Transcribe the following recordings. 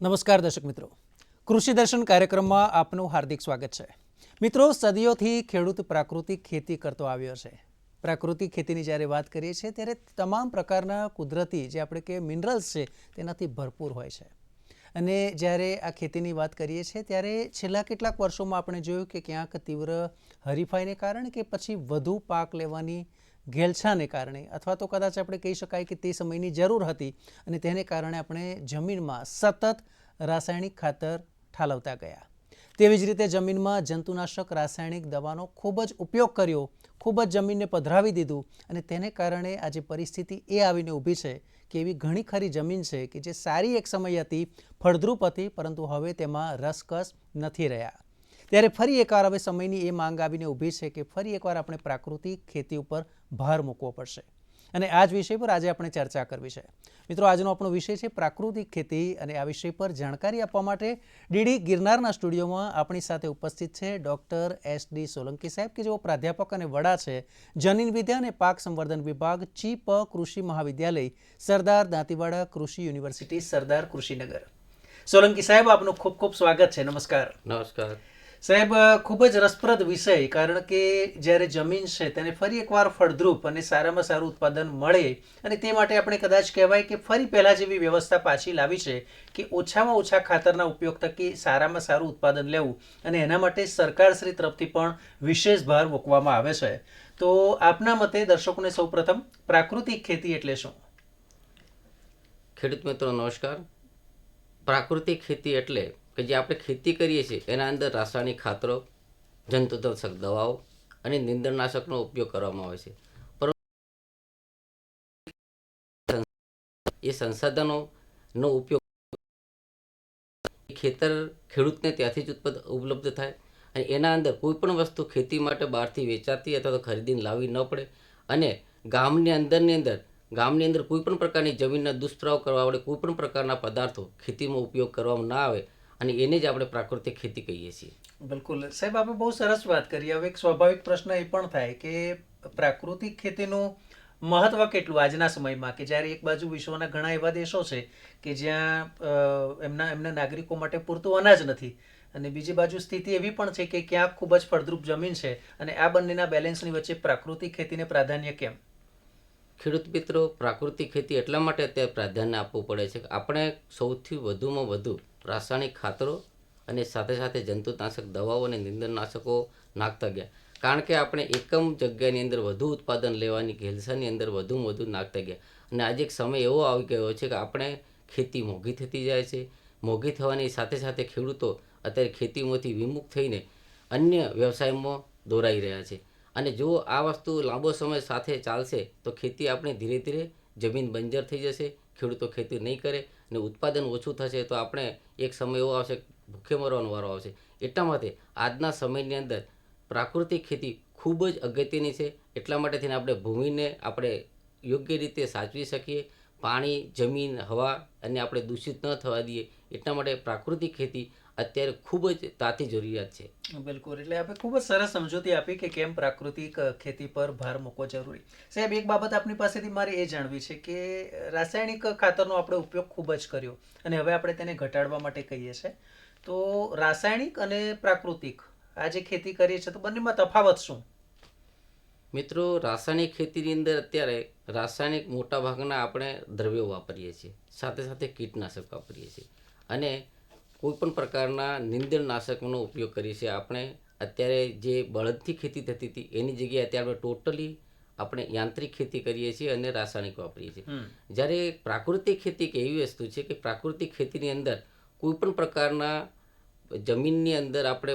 નમસ્કાર દર્શક મિત્રો, કૃષિ દર્શન કાર્યક્રમમાં આપનું હાર્દિક સ્વાગત છે. મિત્રો, સદીઓથી ખેડૂત પ્રાકૃતિક ખેતી કરતો આવ્યો છે. પ્રાકૃતિક ખેતીની જ્યારે વાત કરીએ છીએ ત્યારે તમામ પ્રકારના કુદરતી જે આપણે કે મિનરલ્સ છે તેનાથી ભરપૂર હોય છે. અને જ્યારે આ ખેતીની વાત કરીએ છીએ ત્યારે છેલ્લા કેટલાક વર્ષોમાં આપણે જોયું કે ક્યાંક તીવ્ર હરીફાઈને કારણે કે પછી વધુ પાક લેવાની ઘેલછાને કારણે અથવા તો કદાચ આપણે કહી શકાય કે તે સમયની જરૂર હતી અને તેને કારણે આપણે જમીનમાં સતત રાસાયણિક ખાતર ઠાલવતા ગયા. તેવી જ રીતે જમીનમાં જંતુનાશક રાસાયણિક દવાનો ખૂબ જ ઉપયોગ કર્યો, ખૂબ જ જમીનને પધરાવી દીધું અને તેને કારણે આજે પરિસ્થિતિ એ આવીને ઊભી છે કે એવી ઘણી ખરી જમીન છે કે જે સારી એક સમય હતી, ફળદ્રુપ હતી, પરંતુ હવે તેમાં રસકસ નથી રહ્યા. ત્યારે ફરી એકવાર હવે સમયની એ માંગ આવીને ઊભી છે કે ફરી એકવાર આપણે પ્રાકૃતિક ખેતી ઉપર ભાર મૂકવો પડશે અને આ જ વિષય પર આજે આપણે ચર્ચા કરવી છે. મિત્રો, આજનો આપણો વિષય છે પ્રાકૃતિક ખેતી અને આ વિષય પર જાણકારી આપવા માટે ડીડી ગિરનારના સ્ટુડિયોમાં આપણી સાથે ઉપસ્થિત છે ડૉક્ટર એસ.ડી. સોલંકી સાહેબ કે જેઓ પ્રાધ્યાપક અને વડા છે જનીન વિદ્યા અને પાક સંવર્ધન વિભાગ, ચીપ કૃષિ મહાવિદ્યાલય, સરદાર દાંતીવાડા કૃષિ યુનિવર્સિટી, સરદાર કૃષિનગર. સોલંકી સાહેબ, આપનું ખૂબ ખૂબ સ્વાગત છે. નમસ્કાર. નમસ્કાર સાહેબ, ખૂબ જ રસપ્રદ વિષય, કારણ કે જ્યારે જમીન છે તેને ફરી એકવાર ફળદ્રુપ અને સારામાં સારું ઉત્પાદન મળે અને તે માટે આપણે કદાચ કહેવાય કે ફરી પહેલાં જેવી વ્યવસ્થા પાછી લાવી છે કે ઓછામાં ઓછા ખાતરના ઉપયોગ થકી સારામાં સારું ઉત્પાદન લેવું અને એના માટે સરકારશ્રી તરફથી પણ વિશેષ ભાર મૂકવામાં આવે છે. તો આપના મતે દર્શકોને સૌપ્રથમ પ્રાકૃતિક ખેતી એટલે શું? ખેડૂત મિત્રો નમસ્કાર. પ્રાકૃતિક ખેતી એટલે કે જે આપણે ખેતી કરીએ છીએ એના અંદર રાસાયણિક ખાતરો, જંતુનાશક દવાઓ અને નીંદણનાશકનો ઉપયોગ કરવામાં આવે છે. પરંતુ એ સંસાધનોનો ઉપયોગ ખેતર ખેડૂતને ત્યાંથી જ ઉપલબ્ધ થાય અને એના અંદર કોઈ પણ વસ્તુ ખેતી માટે બહારથી વેચાતી અથવા તો ખરીદીને લાવવી ન પડે અને ગામની અંદર કોઈ પણ પ્રકારની જમીનના દુષ્પ્રાવ કરવા વડે કોઈ પણ પ્રકારના પદાર્થો ખેતીમાં ઉપયોગ કરવામાં ના આવે અને એને જ આપણે પ્રાકૃતિક ખેતી કહીએ છીએ. બિલકુલ સાહેબ, આપણે બહુ સરસ વાત કરી. હવે એક સ્વાભાવિક પ્રશ્ન એ પણ થાય કે પ્રાકૃતિક ખેતીનું મહત્વ કેટલું આજના સમયમાં, કે જ્યારે એક બાજુ વિશ્વના ઘણા એવા દેશો છે કે જ્યાં એમના નાગરિકો માટે પૂરતું અનાજ નથી અને બીજી બાજુ સ્થિતિ એવી પણ છે કે ક્યાંક ખૂબ જ ફળદ્રુપ જમીન છે અને આ બંનેના બેલેન્સની વચ્ચે પ્રાકૃતિક ખેતીને પ્રાધાન્ય કેમ? ખેડૂત મિત્રો, પ્રાકૃતિક ખેતી એટલા માટે અત્યારે પ્રાધાન્ય આપવું પડે છે કે આપણે સૌથી વધુમાં વધુ રાસાયણિક ખાતરો અને સાથે સાથે જંતુનાશક દવાઓ અને નીંદણનાશકો નાખતા ગયા, કારણ કે આપણે એકમ જગ્યાની અંદર વધુ ઉત્પાદન લેવાની ઘેલસાની અંદર વધુમાં વધુ નાખતા ગયા અને આજે એક સમય એવો આવી ગયો છે કે આપણે ખેતી મોંઘી થતી જાય છે. મોંઘી થવાની સાથે સાથે ખેડૂતો અત્યારે ખેતીમાંથી વિમુખ થઈને અન્ય વ્યવસાયમાં દોરાઈ રહ્યા છે અને જો આ વસ્તુ લાંબો સમય સાથે ચાલશે તો ખેતી આપણે ધીરે ધીરે જમીન બંજર થઈ જશે, ખેડૂતો ખેતી નહીં કરે અને ઉત્પાદન ઓછું થશે તો આપણે એક સમય એવો આવશે ભૂખે મરવાનો વારો આવશે. એટલા માટે આજના સમયની અંદર પ્રાકૃતિક ખેતી ખૂબ જ અગત્યની છે. એટલા માટે થઈને આપણે ભૂમિને આપણે યોગ્ય રીતે સાચવી શકીએ, પાણી, જમીન, હવા અને આપણે દૂષિત ન થવા દઈએ. એટલા માટે પ્રાકૃતિક ખેતી અત્યારે ખૂબ જ તાતી જરૂરિયાત છે. બિલકુલ, એટલે આપણે ખૂબ જ સરસ સમજૂતી આપી કે કેમ પ્રાકૃતિક ખેતી પર ભાર મૂકવો જરૂરી. સાહેબ, એક બાબત આપની પાસેથી મારે એ જાણવી છે કે રાસાયણિક ખાતરનો આપણે ઉપયોગ ખૂબ જ કર્યો અને હવે આપણે તેને ઘટાડવા માટે કહીએ છીએ, તો રાસાયણિક અને પ્રાકૃતિક આ જે ખેતી કરીએ છીએ તો બંનેમાં તફાવત શું? મિત્રો, રાસાયણિક ખેતીની અંદર અત્યારે રાસાયણિક મોટાભાગના આપણે દ્રવ્યો વાપરીએ છીએ, સાથે સાથે કીટનાશક વાપરીએ છીએ અને કોઈ પણ પ્રકારના નીંદણનાશકનો ઉપયોગ કરીએ છીએ. આપણે અત્યારે જે બળદથી ખેતી થતી હતી એની જગ્યાએ અત્યારે ટોટલી આપણે યાંત્રિક ખેતી કરીએ છીએ અને રાસાયણિક વાપરીએ છીએ. જ્યારે પ્રાકૃતિક ખેતી એક એવી વસ્તુ છે કે પ્રાકૃતિક ખેતીની અંદર કોઈ પણ પ્રકારના જમીનની અંદર આપણે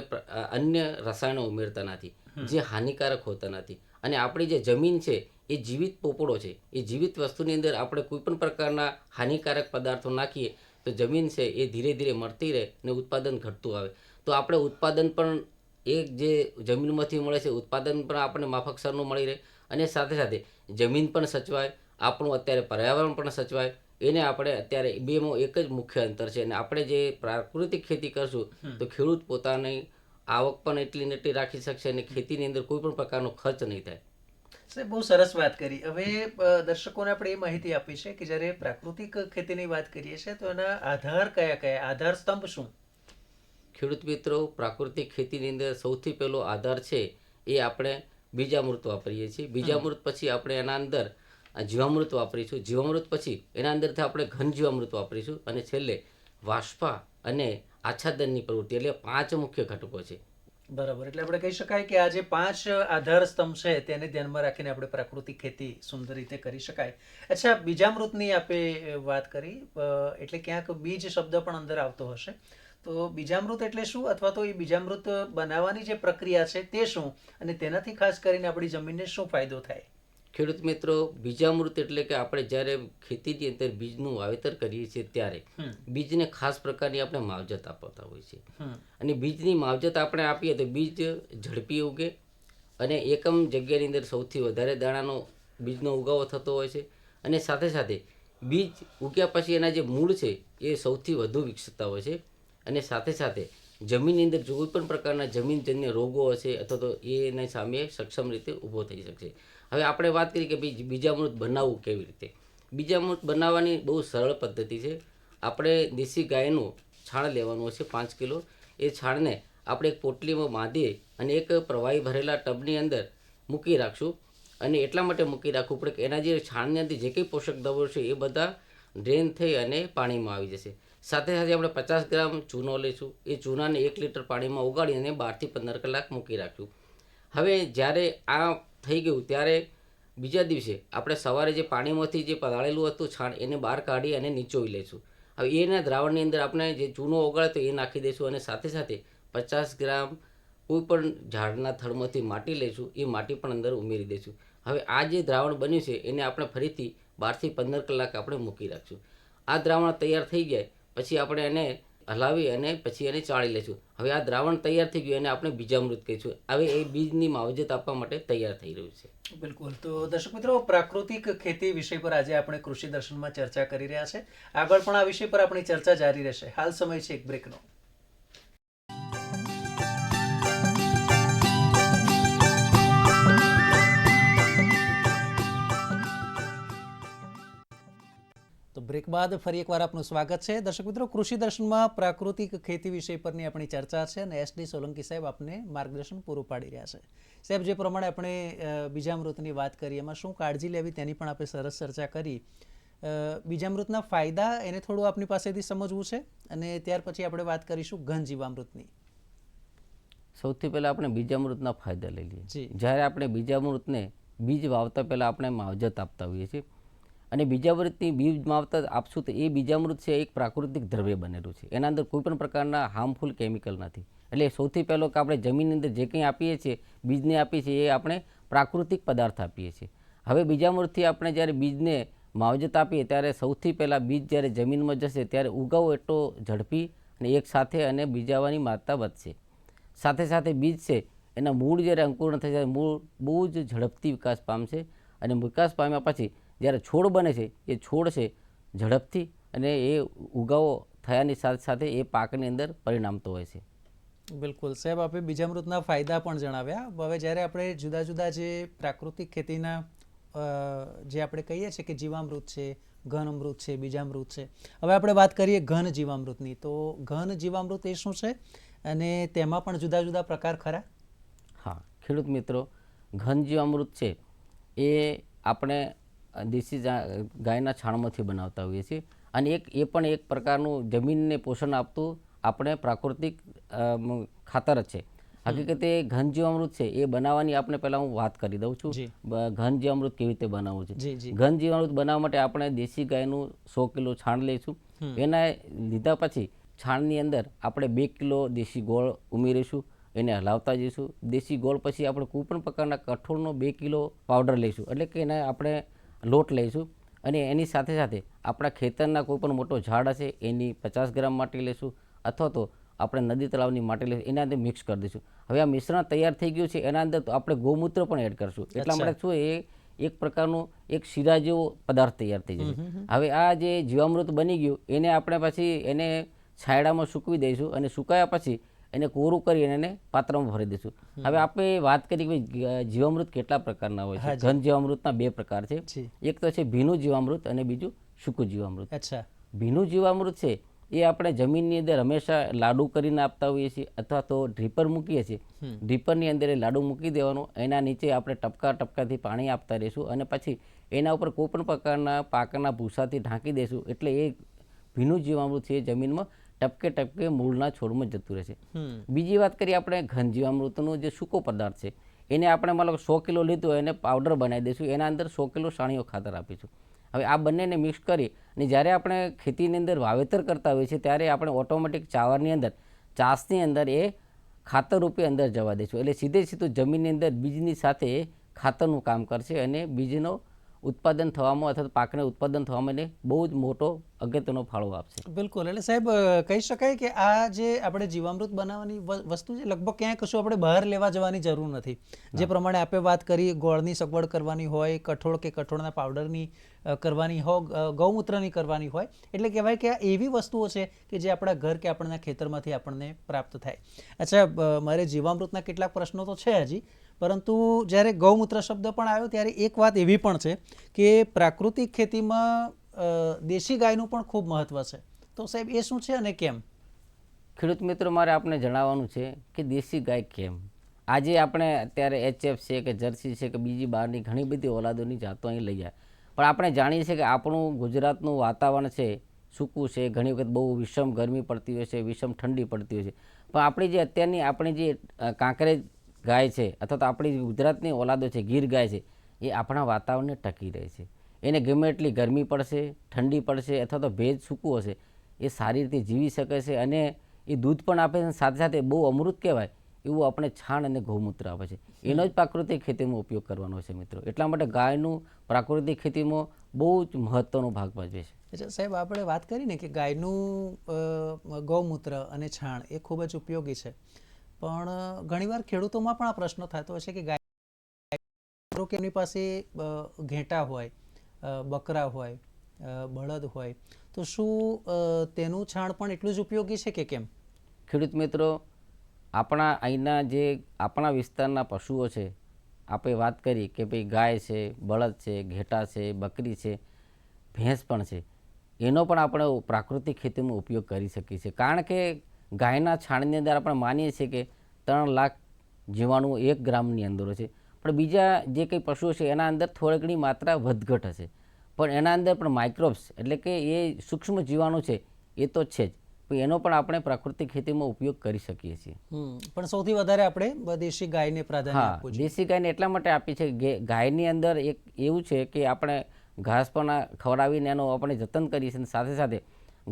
અન્ય રસાયણો ઉમેરતા નથી જે હાનિકારક હોતા નથી અને આપણી જે જમીન છે એ જીવિત પોપડો છે. એ જીવિત વસ્તુની અંદર આપણે કોઈ પણ પ્રકારના હાનિકારક પદાર્થો નાખીએ તો જમીન છે એ ધીરે ધીરે મળતી રહે અને ઉત્પાદન ઘટતું આવે. તો આપણે ઉત્પાદન પણ એ જે જમીનમાંથી મળે છે ઉત્પાદન પણ આપણે માફકસરનું મળી રહે અને સાથે સાથે જમીન પણ સચવાય, આપણું અત્યારે પર્યાવરણ પણ સચવાય. એને આપણે અત્યારે બેમાં એક જ મુખ્ય અંતર છે અને આપણે જે પ્રાકૃતિક ખેતી કરશું તો ખેડૂત પોતાની આવક પણ એટલી ને એટલી રાખી શકશે અને ખેતીની અંદર કોઈ પણ પ્રકારનો ખર્ચ નહીં થાય. સાહેબ બહુ સરસ વાત કરી. હવે દર્શકોને આપણે એ માહિતી આપી છે કે જ્યારે પ્રાકૃતિક ખેતીની વાત કરીએ છીએ તો એના આધાર કયા કયા, આધાર સ્તંભ શું? ખેડૂત મિત્રો, પ્રાકૃતિક ખેતીની અંદર સૌથી પહેલો આધાર છે એ આપણે બીજામૃત વાપરીએ છીએ. બીજામૃત પછી આપણે એના અંદર જીવામૃત વાપરીશું. જીવામૃત પછી એના અંદરથી આપણે ઘન જીવામૃત વાપરીશું. અને છેલ્લે વાષ્પા અને આચ્છાદનની પ્રવૃત્તિ, એટલે 5 મુખ્ય ઘટકો છે. બરાબર, એટલે આપણે કહી શકાય કે આ જે 5 આધાર સ્તંભ છે તેને ધ્યાનમાં રાખીને આપણે પ્રાકૃતિક ખેતી સુંદર રીતે કરી શકાય. અચ્છા, બીજામૃતની આપે વાત કરી, એટલે ક્યાંક બીજ શબ્દ પણ અંદર આવતો હશે. તો બીજામૃત એટલે શું, અથવા તો એ બીજામૃત બનાવવાની જે પ્રક્રિયા છે તે શું, અને તેનાથી ખાસ કરીને આપણી જમીનને શું ફાયદો થાય? ખેડૂત મિત્રો, બીજામૃત એટલે કે આપણે જ્યારે ખેતીની અંદર બીજનું વાવેતર કરીએ છીએ ત્યારે બીજને ખાસ પ્રકારની આપણે માવજત આપતા હોય છે. અને બીજની માવજત આપણે આપીએ તો બીજ ઝડપી ઉગે અને એકમ જગ્યાની અંદર સૌથી વધારે દાણાનો બીજનો ઉગાવો થતો હોય છે. અને સાથે સાથે બીજ ઉગ્યા પછી એના જે મૂળ છે એ સૌથી વધુ વિકસતા હોય છે. અને સાથે સાથે જમીનની અંદર કોઈ પણ પ્રકારના જમીનજન્ય રોગો હશે અથવા તો એના સામે સક્ષમ રીતે ઊભો થઈ શકશે. હવે આપણે વાત કરીએ કે બીજામૃત બનાવવું કેવી રીતે. બીજામૃત બનાવવાની બહુ સરળ પદ્ધતિ છે. આપણે દેશી ગાયનું છાણ લેવાનું હશે 5 કિલો. એ છાણને આપણે એક પોટલીમાં બાંધી અને એક પ્રવાહી ભરેલા ટબની અંદર મૂકી રાખશું. અને એટલા માટે મૂકી રાખવું પડે કે એના જે છાણની અંદર જે કંઈ પોષક દ્રવ્યો છે એ બધા ડ્રેન થઈ અને પાણીમાં આવી જશે. સાથે સાથે આપણે 50 ગ્રામ ચૂનો લઈશું. એ ચૂનાને 1 લીટર પાણીમાં ઉગાડી અને 12 થી 15 કલાક મૂકી રાખશું. હવે જ્યારે આ થઈ ગયું ત્યારે બીજા દિવસે આપણે સવારે જે પાણીમાંથી જે પલાળેલું હતું છાણ એને બહાર કાઢી અને નીચોવી લઈશું. હવે એના દ્રાવણની અંદર આપણે જે ચૂનો ઓગાળે તો એ નાખી દઈશું. અને સાથે સાથે 50 ગ્રામ કોઈ પણ ઝાડના થડમાંથી માટી લઈશું. એ માટી પણ અંદર ઉમેરી દઈશું. હવે આ જે દ્રાવણ બન્યું છે એને આપણે ફરીથી 12 થી 15 કલાક આપણે મૂકી રાખશું. આ દ્રાવણ તૈયાર થઈ જાય પછી આપણે એને હલાવી અને પછી એને ચાળી લઈશું. હવે આ દ્રાવણ તૈયાર થઈ ગયું એને આપણે બીજામૃત કહીશું. હવે એ બીજની માવજત આપવા માટે તૈયાર થઈ રહ્યું છે. બિલકુલ. તો દર્શક મિત્રો, પ્રાકૃતિક ખેતી વિષય પર આજે આપણે કૃષિ દર્શનમાં ચર્ચા કરી રહ્યા છે. આગળ પણ આ વિષય પર આપણી ચર્ચા જારી રહેશે. હાલ સમય છે એક બ્રેકનો. તો બ્રેક બાદ ફરી એકવાર આપનું સ્વાગત છે. દર્શક મિત્રો, કૃષિ દર્શનમાં પ્રાકૃતિક ખેતી વિષય પરની આપણી ચર્ચા છે અને એસડી સોલંકી સાહેબ આપને માર્ગદર્શન પૂરું પાડી રહ્યા છે. સાહેબ, જે પ્રમાણે આપણે બીજામૃતની વાત કરી એમાં શું કાળજી લેવી તેની પણ આપણે સરસ ચર્ચા કરી. બીજામૃતના ફાયદા એને થોડું આપની પાસેથી સમજવું છે અને ત્યાર પછી આપણે વાત કરીશું ઘન જીવામૃતની. સૌથી પહેલાં આપણે બીજામૃતના ફાયદા લઈ લઈએ. જી. જ્યારે આપણે બીજામૃતને બીજ વાવતા પહેલાં આપણે માવજત આપતા હોઈએ છીએ. અને બીજામૃતની બીજ માવતા આપશું તો એ બીજામૃત છે એક પ્રાકૃતિક દ્રવ્ય બનેલું છે. એના અંદર કોઈ પણ પ્રકારના હાર્મફુલ કેમિકલ નથી. એટલે સૌથી પહેલો કે આપણે જમીનની અંદર જે કંઈ આપીએ છીએ બીજને આપીએ છીએ એ આપણે પ્રાકૃતિક પદાર્થ આપીએ છીએ. હવે બીજામૃતથી આપણે જ્યારે બીજને માવજત આપીએ ત્યારે સૌથી પહેલાં બીજ જ્યારે જમીનમાં જશે ત્યારે ઉગાવો એટલો ઝડપી અને એક સાથે અને બીજાવાની માત્રા વધશે. સાથે સાથે બીજ છે એના મૂળ જ્યારે અંકુરણ થઈ જાય મૂળ બહુ જ ઝડપથી વિકાસ પામશે. અને વિકાસ પામ્યા પછી જ્યારે છોડ બને છે એ છોડ છે ઝડપથી અને એ ઉગાવો થયાની સાથે સાથે એ પાકની અંદર પરિણામતો હોય છે. બિલકુલ સાહેબ, આપણે બીજામૃતના ફાયદા પણ જણાવ્યા. હવે જ્યારે આપણે જુદા જુદા જે પ્રાકૃતિક ખેતીના જે આપણે કહીએ છીએ કે જીવામૃત છે, ઘન અમૃત છે, બીજામૃત છે, હવે આપણે વાત કરીએ ઘન જીવામૃતની. તો ઘન જીવામૃત એ શું છે અને તેમાં પણ જુદા જુદા પ્રકાર ખરા? હા ખેડૂત મિત્રો, ઘન જીવામૃત છે એ આપણે દેશી ગાયના છાણમાંથી બનાવતા હોઈએ છીએ. અને એ પણ એક પ્રકારનું જમીનને પોષણ આપતું આપણે પ્રાકૃતિક ખાતર જ છે. હકીકતે ઘન જીવામૃત છે એ બનાવવાની આપણે પહેલાં હું વાત કરી દઉં છું. ઘન જીવામૃત કેવી રીતે બનાવવું છે. ઘન જીવામૃત બનાવવા માટે આપણે દેશી ગાયનું 100 કિલો છાણ લઈશું. એના લીધા પછી છાણની અંદર આપણે 2 કિલો દેશી ગોળ ઉમેરીશું. એને હલાવતા જઈશું. દેશી ગોળ પછી આપણે કોઈ પણ પ્રકારના કઠોળનો 2 કિલો પાવડર લઈશું. એટલે કે એને આપણે લોટ લઈશું. અને એની સાથે સાથે આપણા ખેતરના કોઈ પણ મોટો ઝાડ હશે એની 50 ગ્રામ માટી લઈશું. અથવા તો આપણે નદી તળાવની માટી લઈશું. એના અંદર મિક્સ કરી દઈશું. હવે આ મિશ્રણ તૈયાર થઈ ગયું છે એના અંદર આપણે ગૌમૂત્ર પણ એડ કરશું. એટલા માટે શું એ એક પ્રકારનું એક શીરા જેવો પદાર્થ તૈયાર થઈ જશે. હવે આ જે જીવામૃત બની ગયું એને આપણે પછી એને છાંયડામાં સૂકવી દઈશું. અને સુકાયા પછી એને કોરું કરી અને એને પાત્રમાં ભરી દઈશું. હવે આપણે વાત કરી કે ભાઈ જીવામૃત કેટલા પ્રકારના હોય છે. ઘન જીવામૃતના 2 પ્રકાર છે. એક તો છે ભીનું જીવામૃત અને બીજું સૂકું જીવામૃત. અચ્છા. ભીનું જીવામૃત છે એ આપણે જમીનની અંદર હંમેશા લાડુ કરીને આપતા હોઈએ છીએ અથવા તો ડ્રીપર મૂકીએ છીએ. ડ્રીપરની અંદર એ લાડુ મૂકી દેવાનું, એના નીચે આપણે ટપકાથી પાણી આપતા રહીશું અને પછી એના ઉપર કોઈ પણ પ્રકારના પાકના ભૂસાથી ઢાંકી દઈશું. એટલે એ ભીનું જીવામૃત છે એ જમીનમાં ટપકે મૂળના છોડમાં જતું રહેશે. બીજી વાત કરીએ આપણે ઘન જીવામૃતનો જે સૂકો પદાર્થ છે એને આપણે માનો કે 100 કિલો લીધું હોય એને પાવડર બનાવી દઈશું, એના અંદર 100 કિલો સાણીઓ ખાતર આપીશું. હવે આ બંનેને મિક્સ કરી અને જ્યારે આપણે ખેતીની અંદર વાવેતર કરતા હોઈએ છીએ ત્યારે આપણે ઓટોમેટિક ચાવરની અંદર ચાસની અંદર એ ખાતર રૂપે અંદર જવા દઈશું. એટલે સીધું જમીનની અંદર બીજની સાથે ખાતરનું કામ કરશે અને બીજનો ઉત્પાદન થવામાં અથવા પાકને ઉત્પાદન થવામાં એને બહુ જ મોટો અગત્યનો ફાળો આપશે. બિલકુલ. એટલે સાહેબ કહી શકાય કે આ જે આપણે જીવામૃત બનાવવાની વસ્તુ છે લગભગ ક્યાંય કશું આપણે બહાર લેવા જવાની જરૂર નથી. જે પ્રમાણે આપણે વાત કરી ગોળની સગવડ કરવાની હોય, કઠોળ કે કઠોળના પાવડરની કરવાની હોય, ગૌમૂત્રની કરવાની હોય, એટલે કહેવાય કે આ એવી વસ્તુઓ છે કે જે આપણા ઘર કે આપણા ખેતરમાંથી આપણને પ્રાપ્ત થાય. અચ્છા, મારે જીવામૃતના કેટલાક પ્રશ્નો તો છે હજી, પરંતુ જ્યારે ગૌમૂત્ર શબ્દ પણ આવ્યો ત્યારે એક વાત એવી પણ છે કે પ્રાકૃતિક ખેતીમાં દેશી ગાયનું પણ ખૂબ મહત્વ છે. તો સાહેબ એ શું છે અને કેમ? ખેડૂત મિત્રો, મારે આપને જણાવવાનું છે કે દેશી ગાય કેમ. આજે આપણે અત્યારે HF છે કે જર્સી છે કે બીજી બહારની ઘણી બધી ઓલાદોની જાતો અહીં લઈ જાય, પણ આપણે જાણીએ છીએ કે આપણું ગુજરાતનું વાતાવરણ છે સૂકું છે, ઘણી વખત બહુ વિષમ ગરમી પડતી હોય છે, વિષમ ઠંડી પડતી હોય છે. પણ આપણી જે અત્યારની આપણી જે કાંકરેજ ગાય છે અથવા તો આપણી ગુજરાતની ઓલાદો છે ગીર ગાય છે એ આપણા વાતાવરણને ટકી રહે છે. એને ગમે એટલી ગરમી પડશે, ઠંડી પડશે અથવા તો ભેજ સૂકું હશે એ સારી રીતે જીવી શકે છે અને એ દૂધ પણ આપે છે. સાથે સાથે બહુ અમૃત કહેવાય એવું આપણે છાણ અને ગૌમૂત્ર આપે છે. એનો જ પ્રાકૃતિક ખેતીમાં ઉપયોગ કરવાનો છે મિત્રો. એટલા માટે ગાયનું પ્રાકૃતિક ખેતીમાં બહુ જ મહત્વનો ભાગ ભજવે છે. એટલે સાહેબ આપણે વાત કરી ને કે ગાયનું ગૌમૂત્ર અને છાણ એ ખૂબ જ ઉપયોગી છે, પણ ઘણીવાર ખેડૂતોમાં પણ આ પ્રશ્ન થતો હશે કે ગાય કે એમની પાસે ઘેટા હોય, બકરા હોય, બળદ હોય, તો શું તેનું છાણ પણ એટલું જ ઉપયોગી છે કે કેમ? ખેડૂત મિત્રો, આપણા અહીંના જે આપણા વિસ્તારના પશુઓ છે, આપણે વાત કરી કે ભાઈ ગાય છે, બળદ છે, ઘેટા છે, બકરી છે, ભેંસ પણ છે, એનો પણ આપણે પ્રાકૃતિક ખેતીમાં ઉપયોગ કરી શકીએ છીએ. કારણ કે ગાયના છાણની અંદર આપણે માનીએ છીએ કે 3 લાખ જીવાણુઓ 1 ગ્રામની અંદર છે, પણ બીજા જે કંઈ પશુઓ છે એના અંદર થોડી ઘણી માત્રા વધઘટ હશે, પણ એના અંદર પણ માઇક્રોબ્સ એટલે કે એ સૂક્ષ્મ જીવાણુ છે એ તો છે જ, પણ એનો પણ આપણે પ્રાકૃતિક ખેતીમાં ઉપયોગ કરી શકીએ છીએ. પણ સૌથી વધારે આપણે દેશી ગાયને પ્રાધાન્ય આપવું જોઈએ. દેશી ગાયને એટલા માટે આપી છે કે ગાયની અંદર એક એવું છે કે આપણે ઘાસ પણ ખવડાવીને એનો આપણે જતન કરીએ છીએ, સાથે સાથે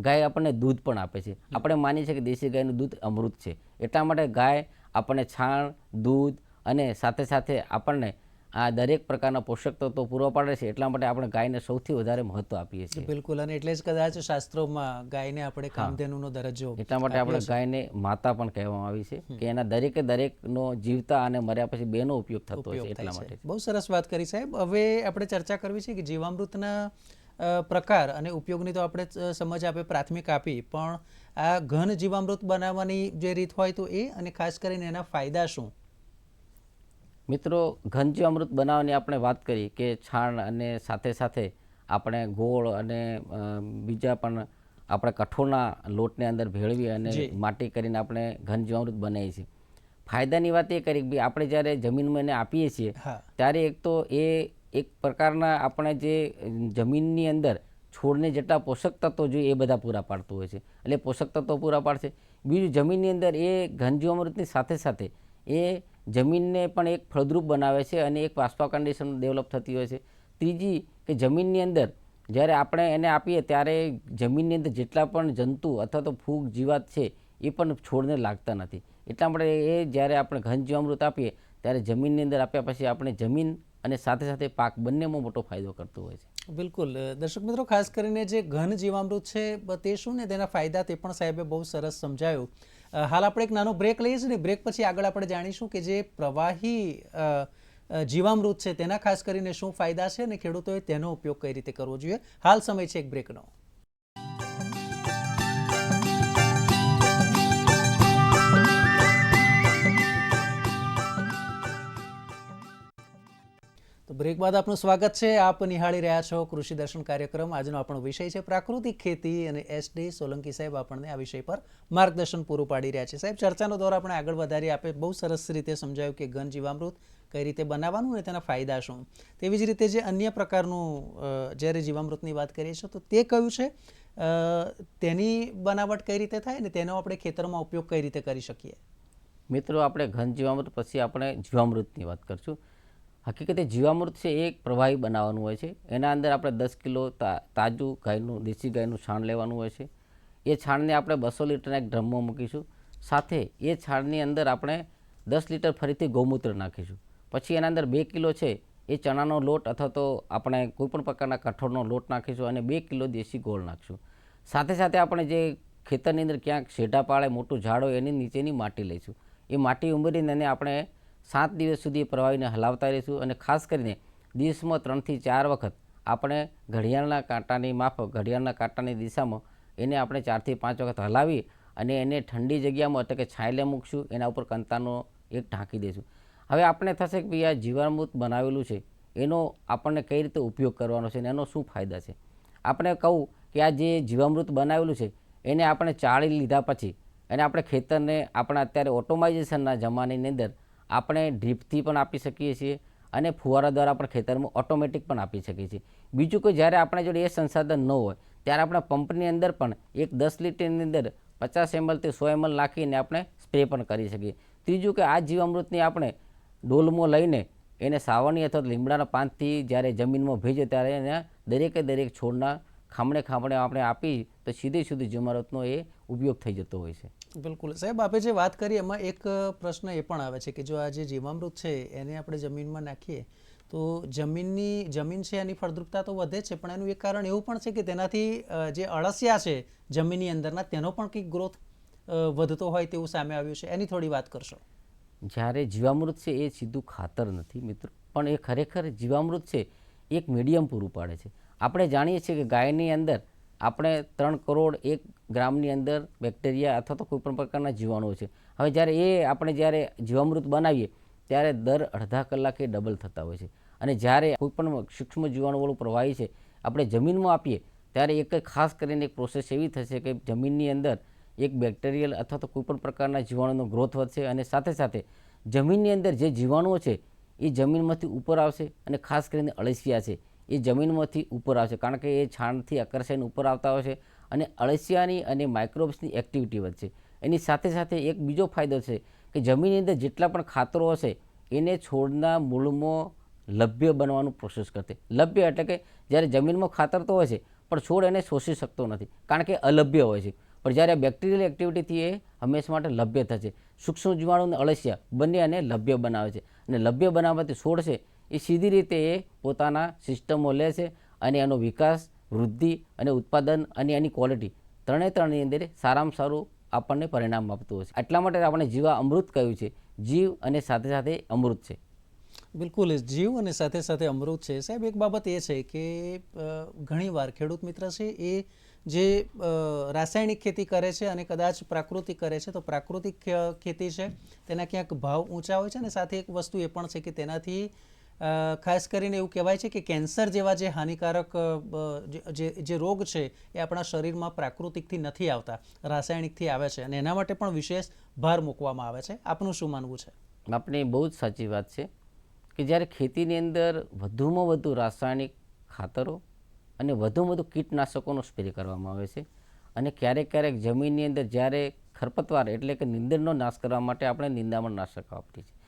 ગાય આપણને દૂધ પણ આપે છે. આપણે માનીએ છીએ કે દેશી ગાયનું દૂધ અમૃત છે. એટલા માટે ગાય આપણને છાણ, દૂધ અને સાથે સાથે આપણને આ દરેક પ્રકારના પોષક તત્વો પૂરા પાડે છે. એટલા માટે આપણે ગાયને સૌથી વધારે મહત્વ આપીએ છીએ. બિલકુલ. અને એટલે જ કદાચ શાસ્ત્રોમાં ગાયને આપણે કામધેનુનો દરજ્જો, એટલા માટે આપણે ગાયને માતા પણ કહેવામાં આવી છે કે એના દરેકનો જીવતા અને મર્યા પછી બેનો ઉપયોગ થતો હોય છે. એટલા માટે બહુ સરસ વાત કરી સાહેબ. હવે આપણે ચર્ચા કરવી છે કે જીવામૃતના પ્રકાર અને ઉપયોગની તો આપણે સમજ આપે પ્રાથમિક આપી, પણ આ ઘન જીવામૃત બનાવવાની જે રીત હોય તો એ, અને ખાસ કરીને એના ફાયદા શું? મિત્રો, ઘન જીવામૃત બનાવવાની આપણે વાત કરી કે છાણ અને સાથે સાથે આપણે ગોળ અને બીજા પણ આપણે કઠોળના લોટને અંદર ભેળવી અને માટી કરીને આપણે ઘન જીવામૃત બનાવીએ છીએ. ફાયદાની વાત એ કરી કે આપણે જ્યારે જમીનમાં એને આપીએ છીએ ત્યારે એક તો એ એક પ્રકારના આપણે જે જમીનની અંદર છોડને જેટલા પોષક તત્વો જોઈએ એ બધા પૂરા પાડતું હોય છે, એટલે પોષક તત્વો પૂરા પાડશે. બીજું, જમીનની અંદર એ ઘન જીવામૃતની સાથે સાથે એ જમીનને પણ એક ફળદ્રુપ બનાવે છે અને એક વાસ્પા કન્ડિશન ડેવલપ થતી હોય છે. ત્રીજી કે જમીનની અંદર જ્યારે આપણે એને આપીએ ત્યારે જમીનની અંદર જેટલા પણ જંતુ અથવા તો ફૂગ જીવાત છે એ પણ છોડને લાગતા નથી. એટલા માટે એ જ્યારે આપણે ઘન જીવામૃત આપીએ ત્યારે જમીનની અંદર આપ્યા પછી આપણે જમીન અને સાથે સાથે પાક બંનેમાં મોટો ફાયદો કરતો હોય છે. બિલકુલ. દર્શક મિત્રો, ખાસ કરીને જે ઘન જીવામૃત છે તે શું ને તેના ફાયદા તે પણ સાહેબે બહુ સરસ સમજાયું. હાલ આપણે એક નાનો બ્રેક લઈએ છીએ ને બ્રેક પછી આગળ આપણે જાણીશું કે જે પ્રવાહી જીવામૃત છે તેના ખાસ કરીને શું ફાયદા છે અને ખેડૂતોએ તેનો ઉપયોગ કઈ રીતે કરવો જોઈએ. હાલ સમય છે એક બ્રેકનો. તો બ્રેક બાદ આપનું સ્વાગત છે. આપ નિહાળી રહ્યા છો કૃષિ દર્શન કાર્યક્રમ. આજનો આપણો વિષય છે પ્રાકૃતિક ખેતી અને SD સોલંકી સાહેબ આપણને આ વિષય પર માર્ગદર્શન પૂરું પાડી રહ્યા છે. સાહેબ, ચર્ચાનો દોર આપણે આગળ વધારી. આપે બહુ સરસ રીતે સમજાવ્યું કે ઘન જીવામૃત કઈ રીતે બનાવવાનું અને તેના ફાયદા શું. તેવી જ રીતે જે અન્ય પ્રકારનું જ્યારે જીવામૃતની વાત કરીએ છીએ તો તે કયું છે, તેની બનાવટ કઈ રીતે થાય અને તેનો આપણે ખેતરમાં ઉપયોગ કઈ રીતે કરી શકીએ? મિત્રો, આપણે ઘન જીવામૃત પછી આપણે જીવામૃતની વાત કરીશું. હકીકતે જીવામૃત છે એ એક પ્રવાહી બનાવવાનું હોય છે. એના અંદર આપણે 10 કિલો તાજું ગાયનું દેશી ગાયનું છાણ લેવાનું હોય છે. એ છાણને આપણે 200 લીટરના એક ડ્રમમાં મૂકીશું. સાથે એ છાણની અંદર આપણે 10 લીટર ફરીથી ગૌમૂત્ર નાખીશું. પછી એના અંદર 2 કિલો છે એ ચણાનો લોટ અથવા તો આપણે કોઈપણ પ્રકારના કઠોળનો લોટ નાખીશું અને 2 કિલો દેશી ગોળ નાખીશું. સાથે સાથે આપણે જે ખેતરની અંદર ક્યાંક શેઢા પાળે મોટું ઝાડ હોય એની નીચેની માટી લઈશું. એ માટી ઉમેરીને એને આપણે 7 દિવસ સુધી પ્રવાહીને હલાવતા રહીશું. અને ખાસ કરીને દિવસમાં 3 થી 4 વખત આપણે ઘડિયાળના કાંટાની માફક ઘડિયાળના કાંટાની દિશામાં એને આપણે 4 થી 5 વખત હલાવી અને એને ઠંડી જગ્યામાં એટલે કે છાંયલે મૂકશું. એના ઉપર કંતાનો એક ઢાંકી દઈશું. હવે આપણે થશે કે ભાઈ આ જીવામૃત બનાવેલું છે એનો આપણને કઈ રીતે ઉપયોગ કરવાનો છે અને એનો શું ફાયદા છે. આપણે કહું કે આ જે જીવામૃત બનાવેલું છે એને આપણે ચાળી લીધા પછી અને આપણે ખેતરને આપણા અત્યારે ઓટોમાઇઝેશનના જમાનાની અંદર આપણે ડ્રીપથી પણ આપી શકીએ છીએ અને ફુવારા દ્વારા પણ ખેતરમાં ઓટોમેટિક પણ આપી શકીએ છીએ. બીજું કે જ્યારે આપણે જોડે એ સંસાધન ન હોય ત્યારે આપણે પંપની અંદર પણ એક 10 લીટરની અંદર 50 ml થી 100 ml નાખીને આપણે સ્પ્રે પણ કરી શકીએ. ત્રીજું કે આ જીવામૃતની આપણે ડોલમાં લઈને એને સાવરણી અથવા લીમડાના પાનથી જ્યારે જમીનમાં ભેજે ત્યારે એને દરેક છોડના ખામણે આપણે આપી તો સીધી જીવામૃતનો એ ઉપયોગ થઈ જતો હોય છે. બિલકુલ સાહેબ, આપે જે વાત કરી એમાં એક પ્રશ્ન એ પણ આવે છે કે જો આ જે જીવામૃત છે એને આપણે જમીનમાં નાખીએ તો જમીન છે એની ફળદ્રુપતા તો વધે છે, પણ એનું એક કારણ એવું પણ છે કે તેનાથી જે અળસિયા છે જમીનની અંદરના તેનો પણ કંઈક ગ્રોથ વધતો હોય તેવું સામે આવ્યું છે. એની થોડી વાત કરશો. જ્યારે જીવામૃત છે એ સીધું ખાતર નથી મિત્રો, પણ એ ખરેખર જીવામૃત છે એક મીડિયમ પૂરું પાડે છે. આપણે જાણીએ છીએ કે ગાયની અંદર આપણે 3 કરોડ 1 ગ્રામની અંદર બેક્ટેરિયા અથવા તો કોઈપણ પ્રકારના જીવાણુઓ છે. હવે જ્યારે આપણે જીવામૃત બનાવીએ ત્યારે દર અડધા કલાકે ડબલ થતા હોય છે. અને જ્યારે કોઈપણ સૂક્ષ્મ જીવાણુવાળું પ્રવાહી છે આપણે જમીનમાં આપીએ ત્યારે એક ખાસ કરીને એક પ્રોસેસ એવી થશે કે જમીનની અંદર એક બેક્ટેરિયલ અથવા તો કોઈપણ પ્રકારના જીવાણુનો ગ્રોથ વધશે અને સાથે જમીનની અંદર જે જીવાણુઓ છે એ જમીનમાંથી ઉપર આવશે અને ખાસ કરીને અળસિયા છે એ જમીનમાંથી ઉપર આવશે, કારણ કે એ છાણથી આકર્ષાઈને ઉપર આવતા હોય છે અને અળસિયાની અને માઇક્રોબ્સની એક્ટિવિટી વધશે. એની સાથે એક બીજો ફાયદો છે કે જમીનની અંદર જેટલા પણ ખાતરો હશે એને છોડના મૂળમાં લભ્ય બનવાનું પ્રોસેસ કરશે. લભ્ય એટલે કે જ્યારે જમીનમાં ખાતર તો હોય છે પણ છોડ એને શોષી શકતો નથી કારણ કે અલભ્ય હોય છે. પણ જ્યારે બેક્ટેરિયલ એક્ટિવિટીથી એ હંમેશા માટે લભ્ય થશે. સૂક્ષ્મ જીવાણુ અને અળસિયા બંને આને લભ્ય બનાવે છે અને લભ્ય બનાવવાથી છોડ છે એ સીધી રીતે એ પોતાના સિસ્ટમો લે છે અને એનો વિકાસ, વૃદ્ધિ અને ઉત્પાદન અને એની ક્વોલિટી ત્રણેની અંદર સારામાં સારું આપણને પરિણામ આપતું હોય છે. એટલા માટે આપણે જીવા અમૃત કહ્યું છે. જીવ અને સાથે અમૃત છે. બિલકુલ, જીવ અને સાથે અમૃત છે. સાહેબ, એક બાબત એ છે કે ઘણીવાર ખેડૂત મિત્ર છે એ જે રાસાયણિક ખેતી કરે છે અને કદાચ પ્રાકૃતિક કરે છે તો પ્રાકૃતિક ખેતી છે તેના ક્યાંક ભાવ ઊંચા હોય છે અને સાથે એક વસ્તુ એ પણ છે કે તેનાથી ખાસ કરીને એવું કહેવાય છે કે કેન્સર જેવા જે હાનિકારક જે રોગ છે એ આપણા શરીરમાં પ્રાકૃતિકથી નથી આવતા, રાસાયણિકથી આવે છે અને એના માટે પણ વિશેષ ભાર મૂકવામાં આવે છે. આપનું શું માનવું છે? આપણી બહુ જ સાચી વાત છે કે જ્યારે ખેતીની અંદર વધુમાં વધુ રાસાયણિક ખાતરો અને વધુ કીટનાશકોનો સ્પ્રે કરવામાં આવે છે અને ક્યારેક જમીનની અંદર જ્યારે ખરપતવાર એટલે કે નીંદણનો નાશ કરવા માટે આપણે નિંદામણ નાશક વાપરીએ છીએ.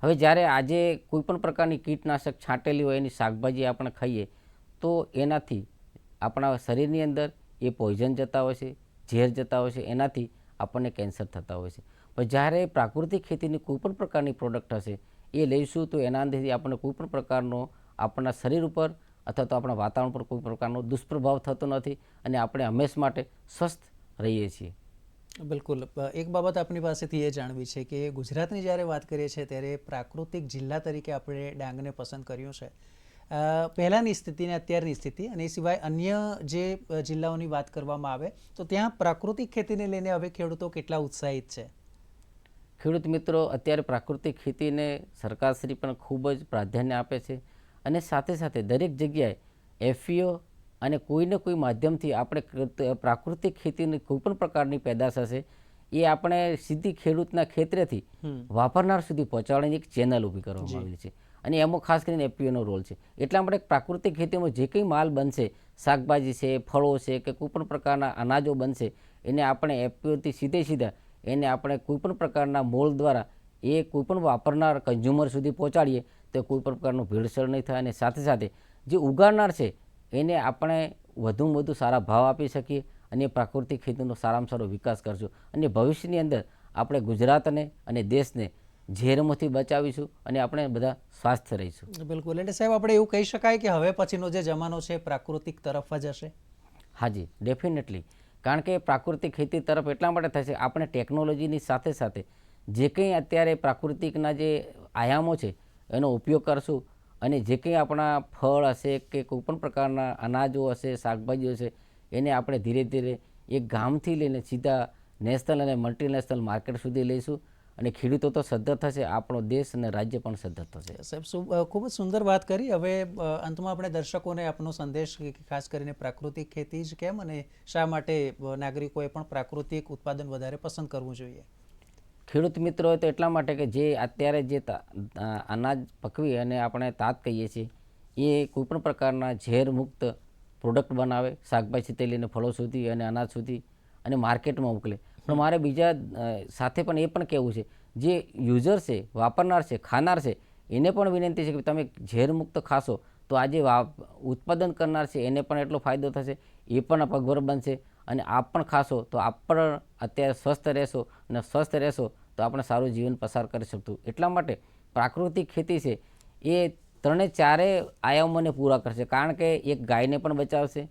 હવે જ્યારે આજે કોઈપણ પ્રકારની કીટનાશક છાંટેલી હોય એની શાકભાજી આપણે ખાઈએ તો એનાથી આપણા શરીરની અંદર એ પોઈઝન જતા હોય છે, ઝેર જતા હોય છે, એનાથી આપણને કેન્સર થતા હોય છે. પણ જ્યારે પ્રાકૃતિક ખેતીની કોઈપણ પ્રકારની પ્રોડક્ટ હશે એ લઈશું તો એના અંદરથી આપણને કોઈપણ પ્રકારનો આપણા શરીર ઉપર અથવા તો આપણા વાતાવરણ પર કોઈ પ્રકારનો દુષ્પ્રભાવ થતો નથી અને આપણે હંમેશા માટે સ્વસ્થ રહીએ છીએ. બિલકુલ, એક બાબત આપણી પાસેથી એ જાણવી છે કે ગુજરાતની જ્યારે વાત કરીએ છીએ ત્યારે પ્રાકૃતિક જિલ્લા તરીકે આપણે ડાંગને પસંદ કર્યું છે. પહેલાંની સ્થિતિ અને અત્યારની સ્થિતિ અને એ સિવાય અન્ય જે જિલ્લાઓની વાત કરવામાં આવે તો ત્યાં પ્રાકૃતિક ખેતીને લઈને હવે ખેડૂતો કેટલા ઉત્સાહિત છે? ખેડૂત મિત્રો અત્યારે પ્રાકૃતિક ખેતીને સરકારશ્રી પણ ખૂબ જ પ્રાધાન્ય આપે છે અને સાથે સાથે દરેક જગ્યાએ એફપીઓ અને કોઈને કોઈ માધ્યમથી આપણે પ્રાકૃતિક ખેતીની કોઈ પણ પ્રકારની પેદાશ હશે એ આપણે સીધી ખેડૂતના ખેતરેથી વાપરનાર સુધી પહોંચાડવાની એક ચેનલ ઊભી કરવામાં આવેલી છે. અને એમાં ખાસ કરીને એફપીઓનો રોલ છે. એટલા માટે પ્રાકૃતિક ખેતીમાં જે કંઈ માલ બનશે, શાકભાજી છે, ફળો છે કે કોઈ પણ પ્રકારના અનાજો બનશે, એને આપણે એફપીઓથી સીધા એને આપણે કોઈ પણ પ્રકારના મોલ દ્વારા એ કોઈ પણ વાપરનાર કન્ઝ્યુમર સુધી પહોંચાડીએ તો કોઈ પણ પ્રકારનું ભેળસેળ નહીં થાય. અને સાથે સાથે જે ઉગાડનાર છે એને આપણે વધુમાં વધુ સારા ભાવ આપી શકીએ અને પ્રાકૃતિક ખેતીનો સારામાં સારો વિકાસ કરશું. અને ભવિષ્યની અંદર આપણે ગુજરાતને અને દેશને ઝેરમાંથી બચાવીશું અને આપણે બધા સ્વાસ્થ્ય રહીશું. બિલકુલ. એટલે સાહેબ આપણે એવું કહી શકાય કે હવે પછીનો જે જમાનો છે પ્રાકૃતિક તરફ જ હશે. હાજી, ડેફિનેટલી. કારણ કે પ્રાકૃતિક ખેતી તરફ એટલા માટે થશે, આપણે ટેકનોલોજીની સાથે સાથે જે કંઈ અત્યારે પ્રાકૃતિકના જે આયામો છે એનો ઉપયોગ કરશું અને જે કંઈ આપણા ફળ હશે કે કોઈ પણ પ્રકારના અનાજો હશે, શાકભાજીઓ હશે, એને આપણે ધીરે ધીરે એક ગામથી લઈને સીધા નેશનલ અને મલ્ટીનેશનલ માર્કેટ સુધી લઈશું અને ખેડૂતો તો સદ્ધર થશે, આપણો દેશ અને રાજ્ય પણ સદ્ધર થશે. સાહેબ ખૂબ જ સુંદર વાત કરી. હવે અંતમાં આપણે દર્શકોને આપનો સંદેશ ખાસ કરીને પ્રાકૃતિક ખેતી જ કેમ અને શા માટે નાગરિકોએ પણ પ્રાકૃતિક ઉત્પાદન વધારે પસંદ કરવું જોઈએ? ખેડૂત મિત્રો તો એટલા માટે કે જે અત્યારે જે અનાજ પકવી અને આપણે તાત કહીએ છીએ એ કોઈપણ પ્રકારના ઝેર મુક્ત પ્રોડક્ટ બનાવે, શાકભાજીથી લઈને ફળો સુધી અને અનાજ સુધી અને માર્કેટમાં મોકલે. પણ મારે બીજા સાથે પણ એ પણ કહેવું છે, જે યુઝર છે, વાપરનાર છે, ખાનાર છે, એને પણ વિનંતી છે કે તમે ઝેર મુક્ત ખાશો તો આજે ઉત્પાદન કરનાર છે એને પણ એટલો ફાયદો થશે, એ પણ પગભર બનશે અને આપ પણ ખાશો તો આપ પણ અત્યારે સ્વસ્થ રહેશો અને સ્વસ્થ રહેશો તો આપણે સારું જીવન પસાર કરી શકશું. એટલા માટે પ્રાકૃતિક ખેતી છે એ ત્રણે ચારે આયામોને પૂરા કરશે. કારણ કે એક ગાયને પણ બચાવશે,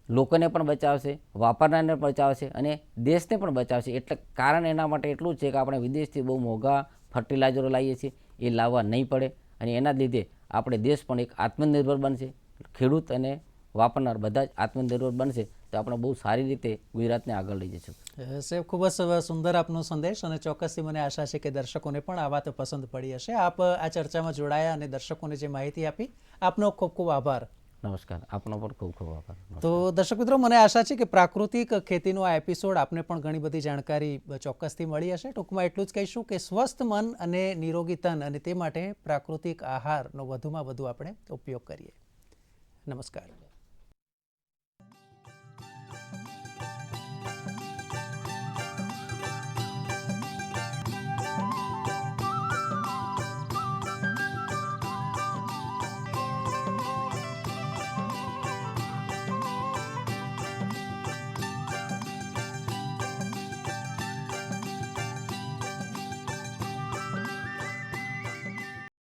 લોકોને પણ બચાવશે, વાપરનારને પણ બચાવશે અને દેશને પણ બચાવશે. એટલે કારણ એના માટે એટલું જ છે કે આપણે વિદેશથી બહુ મોંઘા ફર્ટિલાઇઝરો લાવીએ છીએ, એ લાવવા નહીં પડે અને એના લીધે આપણે દેશ પણ એક આત્મનિર્ભર બનશે. ખેડૂત અને વાપરનાર બધા જ આત્મનિર્ભર બનશે તો આપણે બહુ સારી રીતે ગુજરાતને આગળ લઈ જઈશું. સાહેબ ખૂબ જ સુંદર આપનો સંદેશ અને ચોક્કસથી મને આશા છે કે દર્શકોને પણ આ વાત પસંદ પડી હશે. આપ આ ચર્ચામાં જોડાયા અને દર્શકોને જે માહિતી આપી આપનો ખૂબ ખૂબ આભાર. નમસ્કાર. આપનો પણ ખૂબ ખૂબ આભાર. તો દર્શક મિત્રો, મને આશા છે કે પ્રાકૃતિક ખેતીનો આ એપિસોડ આપને પણ ઘણી બધી જાણકારી ચોક્કસથી મળી હશે. ટૂંકમાં એટલું જ કહીશું કે સ્વસ્થ મન અને નિરોગી તન અને તે માટે પ્રાકૃતિક આહારનો વધુમાં વધુ આપણે ઉપયોગ કરીએ. નમસ્કાર.